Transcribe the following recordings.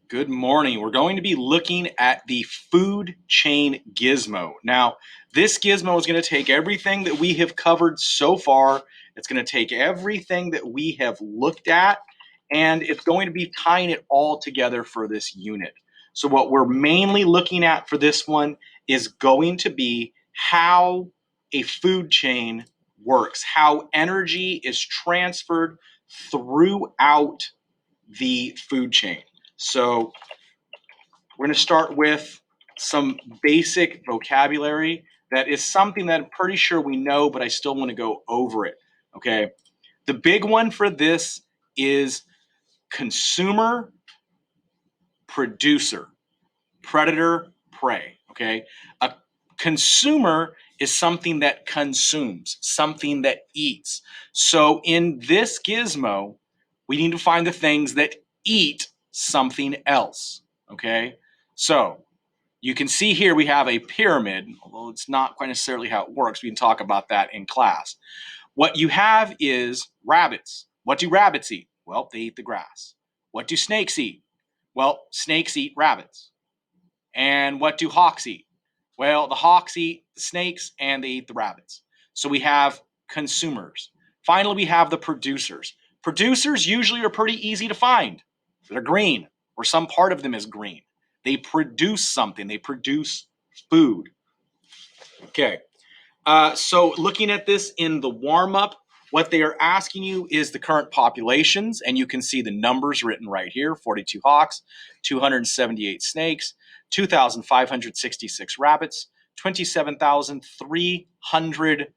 Good morning. We're going to be looking at the food chain gizmo. Now, this gizmo is going to take everything that we have covered so far. It's going to take everything that we have looked at, and it's going to be tying it all together for this unit. So what we're mainly looking at for this one is going to be how a food chain works, how energy is transferred throughout the food chain. So we're going to start with some basic vocabulary that is something that I'm pretty sure we know, but I still want to go over it. Okay. The big one for this is consumer, producer, predator, prey. Okay. A consumer is something that consumes, something that eats. So in this gizmo, we need to find the things that eat something else. Okay. So you can see here we have a pyramid, although it's not quite necessarily how it works. We can talk about that in class. What you have is rabbits. What do rabbits eat? Well, they eat the grass. What do snakes eat? Well, snakes eat rabbits. And what do hawks eat? Well, the hawks eat the snakes and they eat the rabbits. So we have consumers. Finally, we have the producers. Producers usually are pretty easy to find. They're green, or some part of them is green. They produce something. They produce food. Okay. So looking at this in the warm-up, what they are asking you is the current populations, and you can see the numbers written right here: 42 hawks, 278 snakes, 2,566 rabbits, 27,300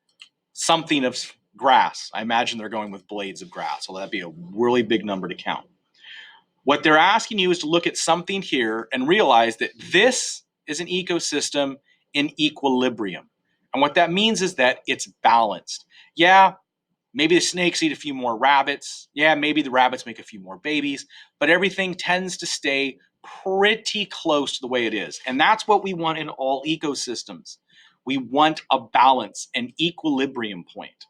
something of grass. I imagine they're going with blades of grass, so that'd be a really big number to count. What they're asking you is to look at something here and realize that this is an ecosystem in equilibrium. And what that means is that it's balanced. Yeah, maybe the snakes eat a few more rabbits. Yeah, maybe the rabbits make a few more babies, but everything tends to stay pretty close to the way it is. And that's what we want in all ecosystems. We want a balance, an equilibrium point.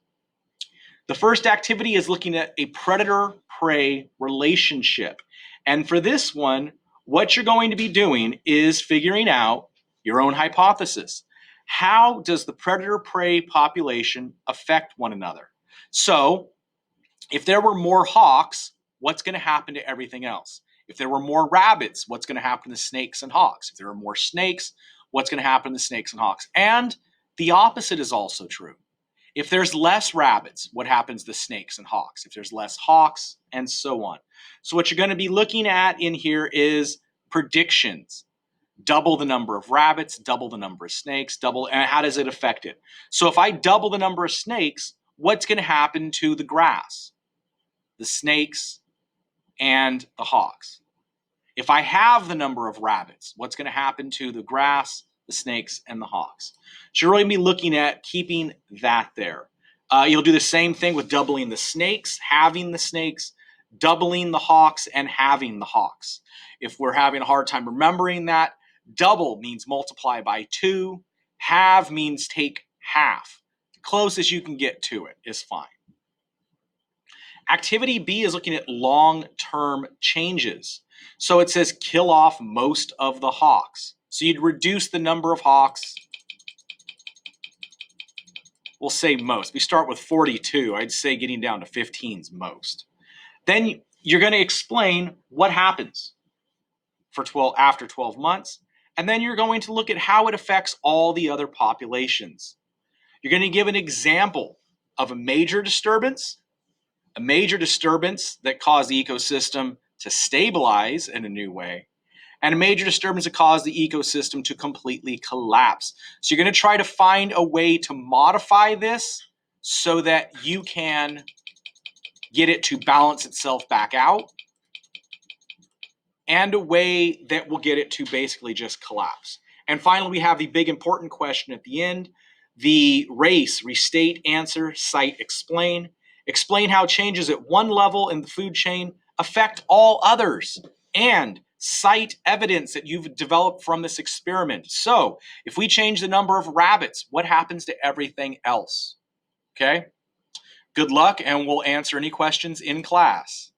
The first activity is looking at a predator-prey relationship. And for this one, what you're going to be doing is figuring out your own hypothesis. How does the predator-prey population affect one another? So if there were more hawks, what's going to happen to everything else? If there were more rabbits, what's going to happen to snakes and hawks? If there are more snakes, what's going to happen to snakes and hawks? And the opposite is also true. If there's less rabbits, what happens to snakes and hawks? If there's less hawks, and so on. So what you're going to be looking at in here is predictions. Double the number of rabbits, double the number of snakes, and how does it affect it? So if I double the number of snakes, what's going to happen to the grass, the snakes, and the hawks? If I have the number of rabbits, what's going to happen to the grass, the snakes, and the hawks? So you're really going to be looking at keeping that there. You'll do the same thing with doubling the snakes, halving the snakes, doubling the hawks, and halving the hawks. If we're having a hard time remembering that, double means multiply by 2. Halve means take half. The closest you can get to it is fine. Activity B is looking at long-term changes. So it says kill off most of the hawks. So you'd reduce the number of hawks. We'll say most. We start with 42. I'd say getting down to 15 is most. Then you're going to explain what happens for after 12 months. And then you're going to look at how it affects all the other populations. You're going to give an example of a major disturbance that caused the ecosystem to stabilize in a new way, and a major disturbance that caused the ecosystem to completely collapse. So you're going to try to find a way to modify this so that you can get it to balance itself back out, and a way that will get it to basically just collapse. And finally, we have the big important question at the end: the race, restate, answer, cite, explain. Explain how changes at one level in the food chain affect all others, and cite evidence that you've developed from this experiment. So if we change the number of rabbits, what happens to everything else? Okay? Good luck, and we'll answer any questions in class.